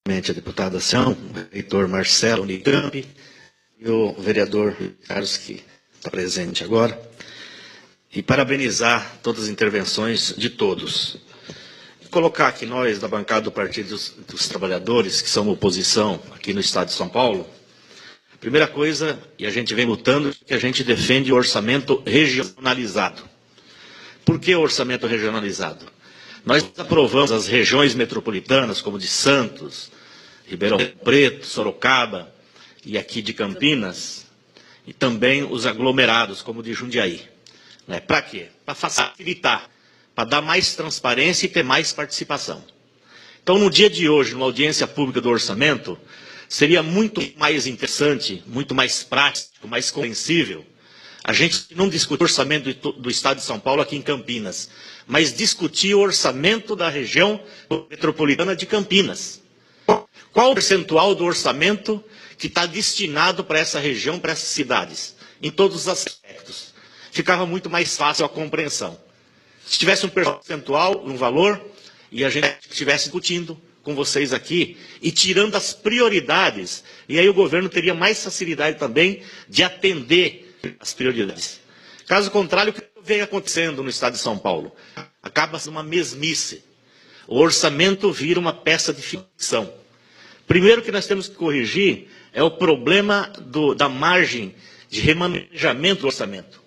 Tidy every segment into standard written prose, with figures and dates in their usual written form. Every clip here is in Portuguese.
a deputada Ação, o reitor Marcelo Unicamp e o vereador Carlos, que está presente agora, e parabenizar todas as intervenções de todos. E colocar que nós, da bancada do Partido dos Trabalhadores, que somos oposição aqui no Estado de São Paulo, a primeira coisa, e a gente vem lutando, é que a gente defende o orçamento regionalizado. Por que o orçamento regionalizado? Nós aprovamos as regiões metropolitanas, como de Santos, Ribeirão Preto, Sorocaba e aqui de Campinas, e também os aglomerados, como de Jundiaí. Para quê? Para facilitar, para dar mais transparência e ter mais participação. Então, no dia de hoje, numa audiência pública do orçamento, seria muito mais interessante, muito mais prático, mais compreensível, a gente não discutir o orçamento do Estado de São Paulo aqui em Campinas, mas discutir o orçamento da região metropolitana de Campinas. Qual o percentual do orçamento que está destinado para essa região, para essas cidades? Em todos os aspectos. Ficava muito mais fácil a compreensão. Se tivesse um percentual, um valor, e a gente estivesse discutindo com vocês aqui, e tirando as prioridades, e aí o governo teria mais facilidade também de atender as prioridades. Caso contrário, o que vem acontecendo no Estado de São Paulo? Acaba sendo uma mesmice. O orçamento vira uma peça de ficção. Primeiro que nós temos que corrigir é o problema da margem de remanejamento do orçamento.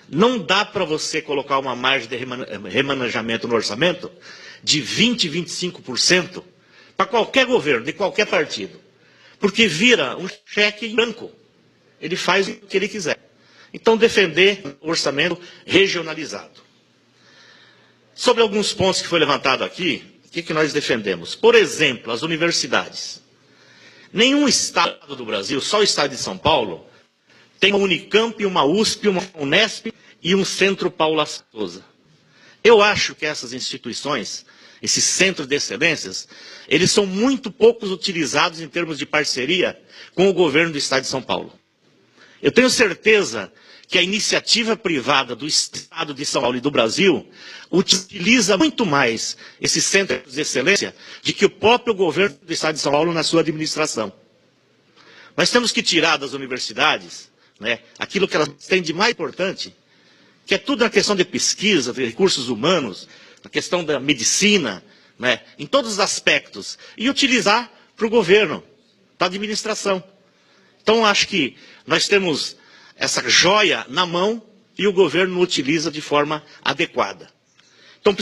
Não dá para você colocar uma margem de remanejamento no orçamento de 20%, 25% para qualquer governo, de qualquer partido. Porque vira um cheque em branco. Ele faz o que ele quiser. Então, defender o orçamento regionalizado. Sobre alguns pontos que foi levantado aqui, o que nós defendemos? Por exemplo, as universidades. Nenhum estado do Brasil, só o estado de São Paulo, tem uma Unicamp, uma USP, uma Unesp e um Centro Paula Souza. Eu acho que essas instituições, esses centros de excelências, eles são muito poucos utilizados em termos de parceria com o governo do estado de São Paulo. Eu tenho certeza que a iniciativa privada do Estado de São Paulo e do Brasil utiliza muito mais esses centros de excelência do que o próprio governo do Estado de São Paulo na sua administração. Nós temos que tirar das universidades, aquilo que elas têm de mais importante, que é tudo na questão de pesquisa, de recursos humanos, na questão da medicina, em todos os aspectos, e utilizar para o governo, para a administração. Então, acho que nós temos essa joia na mão e o governo não utiliza de forma adequada. Então,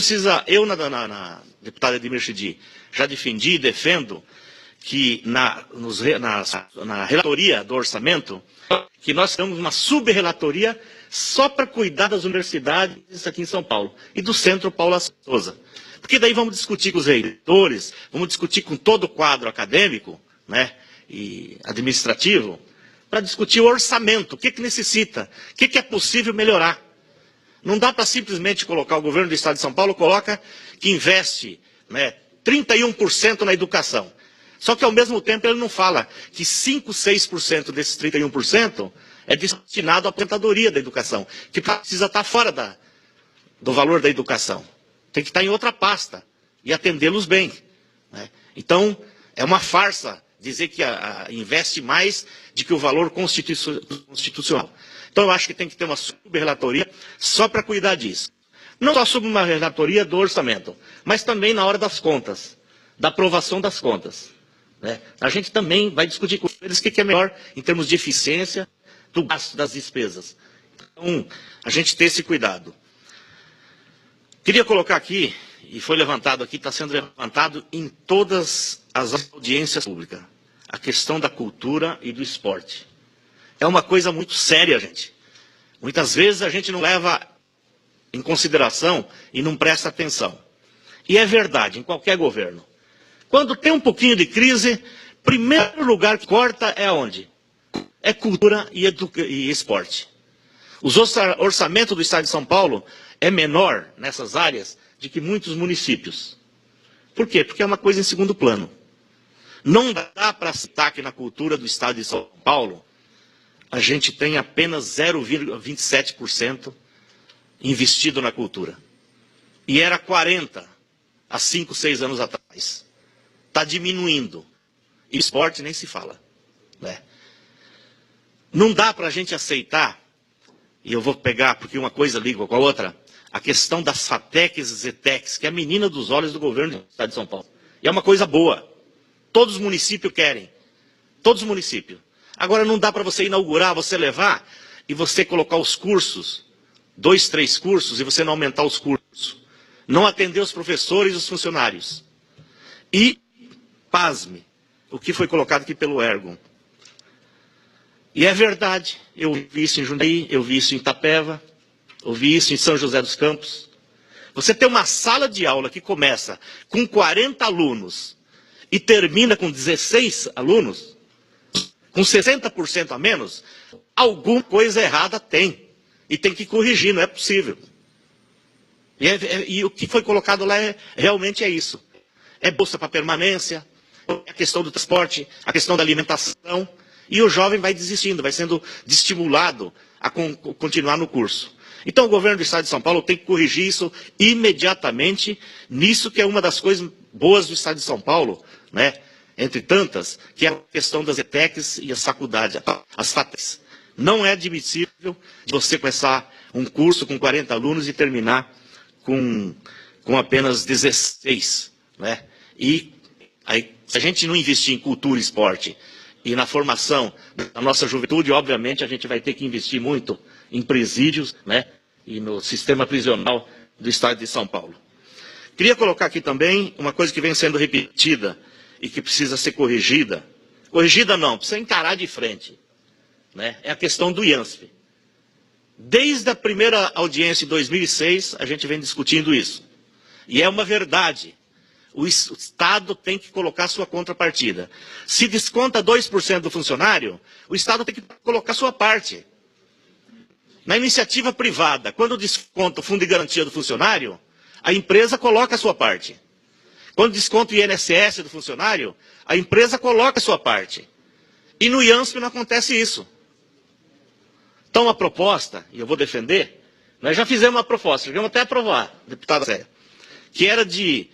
eu, na deputada Edmir Chidi, já defendi e defendo que na relatoria do orçamento, que nós temos uma sub-relatoria só para cuidar das universidades aqui em São Paulo e do Centro Paula Souza. Porque daí vamos discutir com os reitores, vamos discutir com todo o quadro acadêmico, e administrativo, para discutir o orçamento, o que necessita, o que é possível melhorar. Não dá para simplesmente colocar, o governo do Estado de São Paulo coloca que investe 31% na educação. Só que ao mesmo tempo ele não fala que 5, 6% desses 31% é destinado à aposentadoria da educação, que precisa estar fora do valor da educação. Tem que estar em outra pasta e atendê-los bem. Então, é uma farsa dizer que investe mais do que o valor constitucional. Então, eu acho que tem que ter uma sub-relatoria só para cuidar disso. Não só sobre uma relatoria do orçamento, mas também na hora das contas, da aprovação das contas. A gente também vai discutir com eles o que é melhor em termos de eficiência do gasto das despesas. Então, a gente ter esse cuidado. Queria colocar aqui, e foi levantado aqui, está sendo levantado em todas as audiências públicas, a questão da cultura e do esporte. É uma coisa muito séria, gente. Muitas vezes a gente não leva em consideração e não presta atenção. E é verdade, em qualquer governo. Quando tem um pouquinho de crise, primeiro lugar que corta é onde? É cultura e esporte. Os orçamentos do Estado de São Paulo é menor nessas áreas do que muitos municípios. Por quê? Porque é uma coisa em segundo plano. Não dá para citar que na cultura do Estado de São Paulo a gente tem apenas 0,27% investido na cultura. E era 40% há 5, 6 anos atrás. está diminuindo. E esporte nem se fala, né? Não dá para a gente aceitar, e eu vou pegar, porque uma coisa liga com a outra, a questão das FATECs e ZETECs, que é a menina dos olhos do governo do Estado de São Paulo. E é uma coisa boa. Todos os municípios querem. Todos os municípios. Agora não dá para você inaugurar, você levar e você colocar os cursos, 2, 3 cursos, e você não aumentar os cursos. Não atender os professores e os funcionários. E, pasme, o que foi colocado aqui pelo Ergon. E é verdade, eu vi isso em Jundiaí, eu vi isso em Itapeva, eu vi isso em São José dos Campos. Você tem uma sala de aula que começa com 40 alunos e termina com 16 alunos, com 60% a menos, alguma coisa errada tem. E tem que corrigir, não é possível. E o que foi colocado lá realmente é isso. É bolsa para permanência, é a questão do transporte, a questão da alimentação. E o jovem vai desistindo, vai sendo desestimulado a continuar no curso. Então o governo do Estado de São Paulo tem que corrigir isso imediatamente, nisso que é uma das coisas boas do Estado de São Paulo, né? Entre tantas, que é a questão das ETECs e as faculdades, as FATECs. Não é admissível você começar um curso com 40 alunos e terminar com apenas 16, né? E aí, se a gente não investir em cultura e esporte, e na formação da nossa juventude, obviamente, a gente vai ter que investir muito em presídios, né, e no sistema prisional do Estado de São Paulo. Queria colocar aqui também uma coisa que vem sendo repetida e que precisa ser corrigida. Corrigida não, precisa encarar de frente, né, é a questão do IANSP. Desde a primeira audiência em 2006, a gente vem discutindo isso. E é uma verdade. O Estado tem que colocar sua contrapartida. Se desconta 2% do funcionário, o Estado tem que colocar sua parte. Na iniciativa privada, quando desconta o fundo de garantia do funcionário, a empresa coloca a sua parte. Quando desconta o INSS do funcionário, a empresa coloca a sua parte. E no IANSP não acontece isso. Então a proposta, e eu vou defender, nós já fizemos uma proposta, chegamos até a aprovar, deputada Célia, que era de...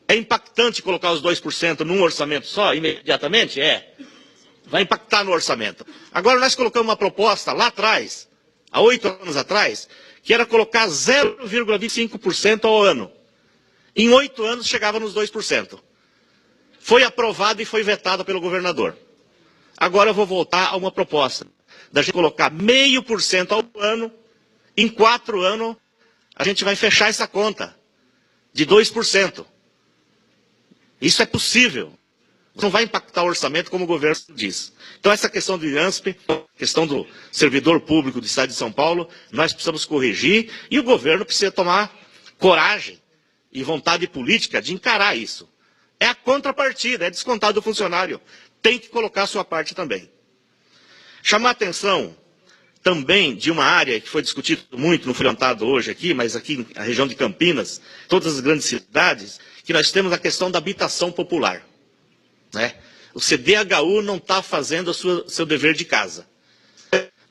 É impactante colocar os 2% num orçamento só, imediatamente? É. Vai impactar no orçamento. Agora nós colocamos uma proposta lá atrás, há 8 anos atrás, que era colocar 0,25% ao ano. Em 8 anos chegava nos 2%. Foi aprovado e foi vetada pelo governador. Agora eu vou voltar a uma proposta, da gente colocar 0,5% ao ano, em 4 anos a gente vai fechar essa conta de 2%. Isso é possível. Não vai impactar o orçamento como o governo diz. Então essa questão do IANSP, questão do servidor público do Estado de São Paulo, nós precisamos corrigir e o governo precisa tomar coragem e vontade política de encarar isso. É a contrapartida, é descontado do funcionário. Tem que colocar a sua parte também. Chamar a atenção também de uma área que foi discutido muito, não foi levantado hoje aqui, mas aqui na região de Campinas, todas as grandes cidades, que nós temos a questão da habitação popular, né? O CDHU não está fazendo o seu dever de casa.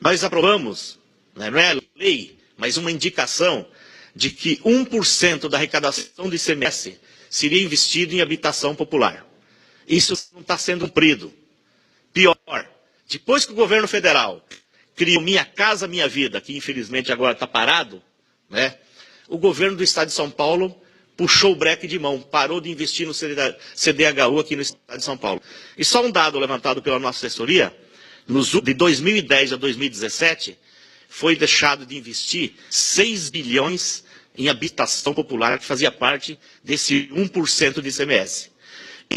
Nós aprovamos, né, não é lei, mas uma indicação de que 1% da arrecadação do ICMS seria investido em habitação popular. Isso não está sendo cumprido. Pior, depois que o governo federal criou Minha Casa Minha Vida, que infelizmente agora está parado, né, o governo do Estado de São Paulo puxou o breque de mão, parou de investir no CDHU aqui no Estado de São Paulo. E só um dado levantado pela nossa assessoria, de 2010 a 2017, foi deixado de investir 6 bilhões em habitação popular, que fazia parte desse 1% de ICMS.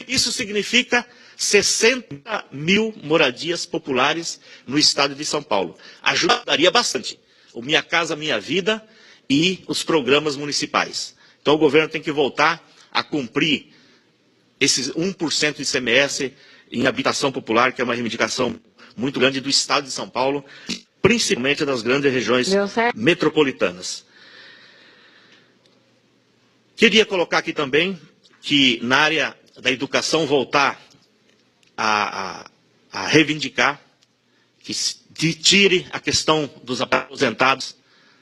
Isso significa 60 mil moradias populares no Estado de São Paulo. Ajudaria bastante o Minha Casa Minha Vida e os programas municipais. Então o governo tem que voltar a cumprir esses 1% de ICMS em habitação popular, que é uma reivindicação muito grande do Estado de São Paulo, principalmente das grandes regiões metropolitanas. Queria colocar aqui também que na área da educação voltar a reivindicar que se tire a questão dos aposentados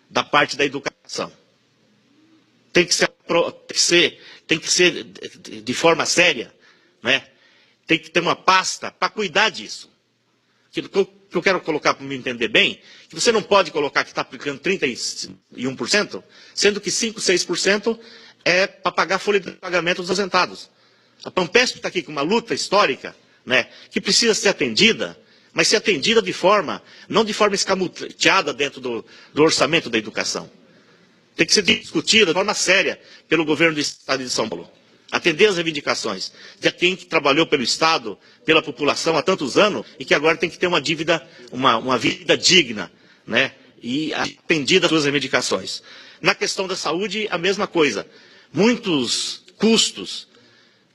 da parte da educação. Tem que ser de forma séria, né? Tem que ter uma pasta para cuidar disso. Aquilo que eu quero colocar para me entender bem, que você não pode colocar que está aplicando 31%, sendo que 5%, 6% é para pagar a folha de pagamento dos ausentados. A Pampesp está aqui com uma luta histórica, né, que precisa ser atendida, mas ser atendida não de forma escamoteada dentro do orçamento da educação. Tem que ser discutida de forma séria pelo governo do Estado de São Paulo. Atender as reivindicações de quem que trabalhou pelo Estado, pela população há tantos anos e que agora tem que ter uma dívida, uma vida digna, né? E atendida as suas reivindicações. Na questão da saúde, a mesma coisa. Muitos custos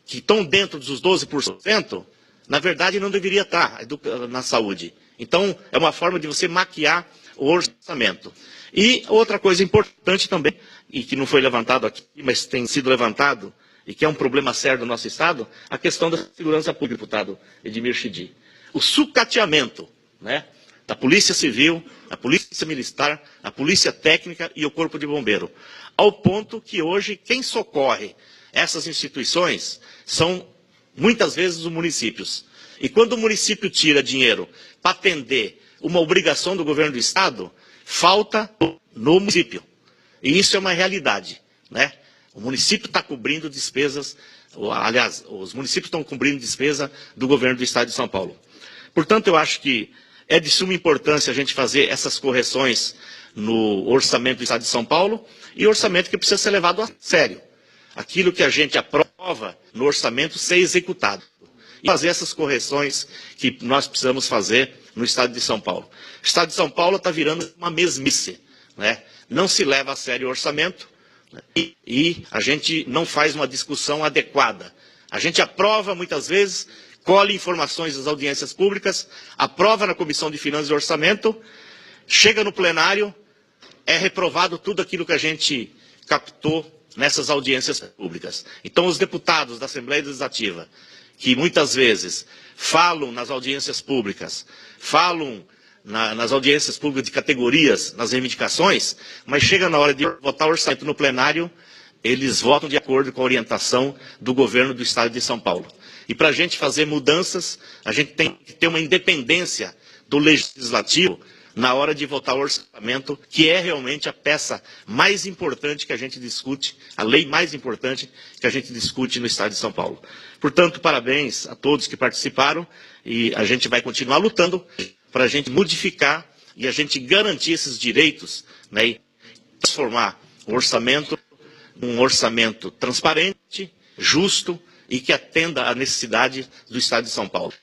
que estão dentro dos 12%, na verdade não deveria estar na saúde. Então, é uma forma de você maquiar o orçamento. E outra coisa importante também, e que não foi levantado aqui, mas tem sido levantado, e que é um problema sério do nosso Estado, a questão da segurança pública, deputado Edmir Chidi. O sucateamento, né, da Polícia Civil, a Polícia Militar, a Polícia Técnica e o Corpo de Bombeiro. Ao ponto que hoje quem socorre essas instituições são, muitas vezes, os municípios. E quando o município tira dinheiro para atender uma obrigação do governo do Estado, falta no município. E isso é uma realidade, né? O município está cobrindo despesas, aliás, os municípios estão cobrindo despesa do governo do Estado de São Paulo. Portanto, eu acho que é de suma importância a gente fazer essas correções no orçamento do Estado de São Paulo e orçamento que precisa ser levado a sério. Aquilo que a gente aprova no orçamento ser executado. E fazer essas correções que nós precisamos fazer no Estado de São Paulo. O Estado de São Paulo está virando uma mesmice, né? Não se leva a sério o orçamento, e a gente não faz uma discussão adequada. A gente aprova muitas vezes, colhe informações das audiências públicas, aprova na Comissão de Finanças e Orçamento, chega no plenário, é reprovado tudo aquilo que a gente captou nessas audiências públicas. Então, os deputados da Assembleia Legislativa, que muitas vezes falam nas audiências públicas, falam nas audiências públicas de categorias, nas reivindicações, mas chega na hora de votar o orçamento no plenário, eles votam de acordo com a orientação do governo do Estado de São Paulo. E para a gente fazer mudanças, a gente tem que ter uma independência do Legislativo na hora de votar o orçamento, que é realmente a peça mais importante que a gente discute, a lei mais importante que a gente discute no Estado de São Paulo. Portanto, parabéns a todos que participaram e a gente vai continuar lutando para a gente modificar e a gente garantir esses direitos, né, e transformar o orçamento num orçamento transparente, justo e que atenda à necessidade do Estado de São Paulo.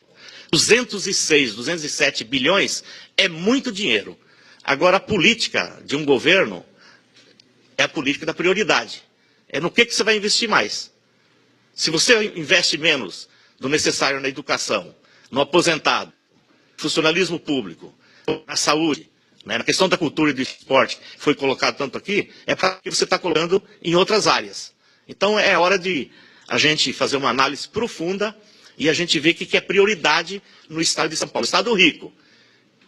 207 bilhões é muito dinheiro. Agora, a política de um governo é a política da prioridade. É no que você vai investir mais. Se você investe menos do necessário na educação, no aposentado, funcionalismo público, na saúde, né, na questão da cultura e do esporte, que foi colocado tanto aqui, é porque você está colocando em outras áreas. Então é hora de a gente fazer uma análise profunda e a gente ver o que é prioridade no Estado de São Paulo. Estado rico,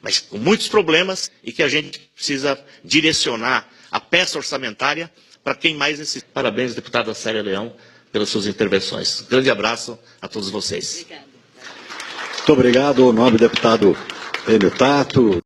mas com muitos problemas e que a gente precisa direcionar a peça orçamentária para quem mais necessita. Parabéns, deputada Célia Leão, pelas suas intervenções. Grande abraço a todos vocês. Muito obrigado, nobre deputado Enio Tato.